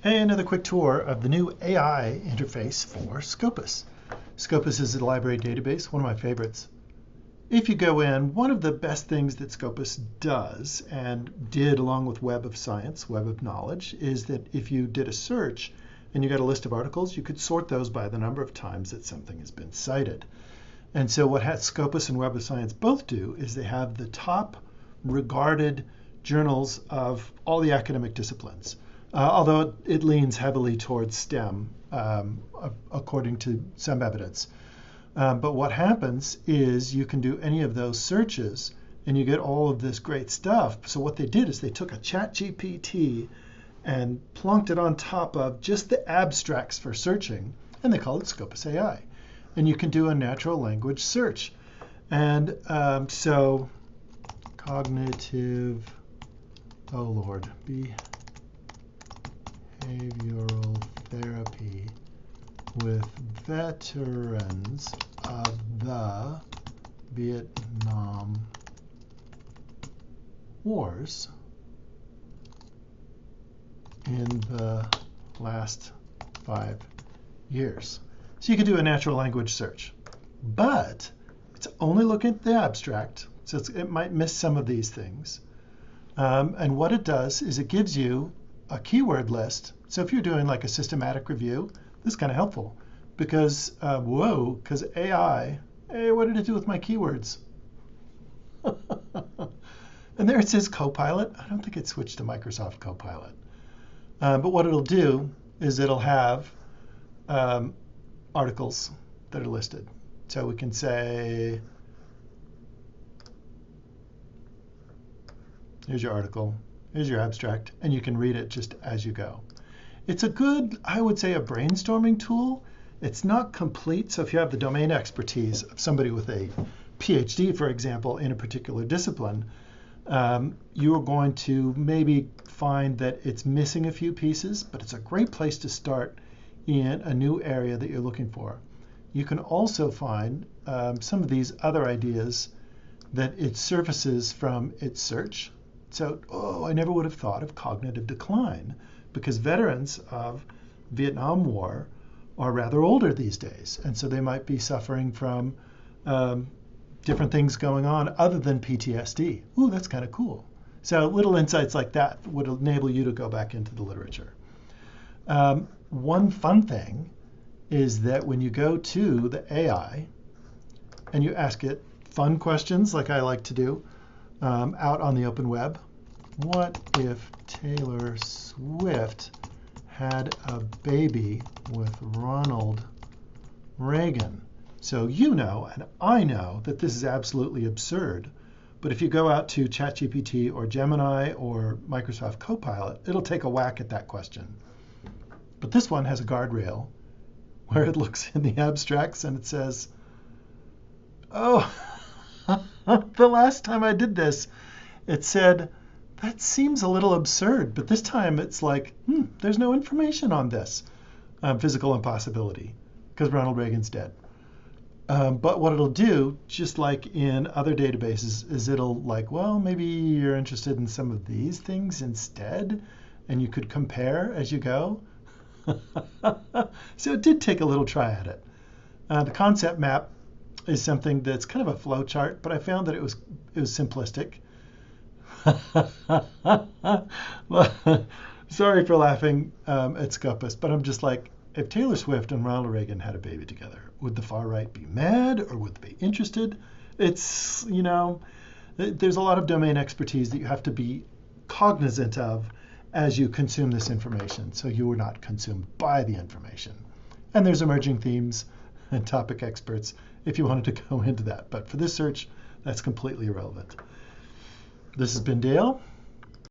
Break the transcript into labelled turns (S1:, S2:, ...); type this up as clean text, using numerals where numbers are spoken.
S1: Hey, another quick tour of the new AI interface for Scopus. Scopus is a library database, one of my favorites. If you go in, one of the best things that Scopus does, and did along with Web of Science, Web of Knowledge, is that if you did a search and you got a list of articles, you could sort those by the number of times that something has been cited. And so what Scopus and Web of Science both do is they have the top regarded journals of all the academic disciplines. Although it leans heavily towards STEM, according to some evidence. But what happens is you can do any of those searches and you get all of this great stuff. So what they did is they took a ChatGPT and plunked it on top of just the abstracts for searching, and they call it Scopus AI. And you can do a natural language search. And so cognitive, oh Lord, behavioral therapy with veterans of the Vietnam Wars in the last 5 years. So you can do a natural language search, but it's only looking at the abstract, so it might miss some of these things. And what it does is it gives you a keyword list. So if you're doing like a systematic review, this is kind of helpful because, because AI, hey, what did it do with my keywords? And there it says Copilot. I don't think it switched to Microsoft Copilot. But what it'll do is it'll have articles that are listed. So we can say, here's your article. Here's your abstract, and you can read it just as you go. It's a good, I would say, a brainstorming tool. It's not complete, so if you have the domain expertise of somebody with a PhD, for example, in a particular discipline, you're going to maybe find that it's missing a few pieces, but it's a great place to start in a new area that you're looking for. You can also find some of these other ideas that it surfaces from its search. So, I never would have thought of cognitive decline because veterans of Vietnam War are rather older these days. And so they might be suffering from different things going on other than PTSD. Ooh, that's kind of cool. So little insights like that would enable you to go back into the literature. One fun thing is that when you go to the AI and you ask it fun questions like I like to do, out on the open web. What if Taylor Swift had a baby with Ronald Reagan? So you know, and I know that this is absolutely absurd, but if you go out to ChatGPT or Gemini or Microsoft Copilot, it'll take a whack at that question. But this one has a guardrail where it looks in the abstracts and it says, oh, the last time I did this, it said, that seems a little absurd, but this time it's like, there's no information on this physical impossibility because Ronald Reagan's dead. But what it'll do, just like in other databases, is it'll like, well, maybe you're interested in some of these things instead, and you could compare as you go. So it did take a little try at it. The concept map is something that's kind of a flow chart, but I found that it was simplistic. Well, sorry for laughing at Scopus, but I'm just like, if Taylor Swift and Ronald Reagan had a baby together, would the far right be mad or would they be interested? It's, there's a lot of domain expertise that you have to be cognizant of as you consume this information, so you are not consumed by the information. And there's emerging themes and topic experts if you wanted to go into that. But for this search, that's completely irrelevant. This has been Dale.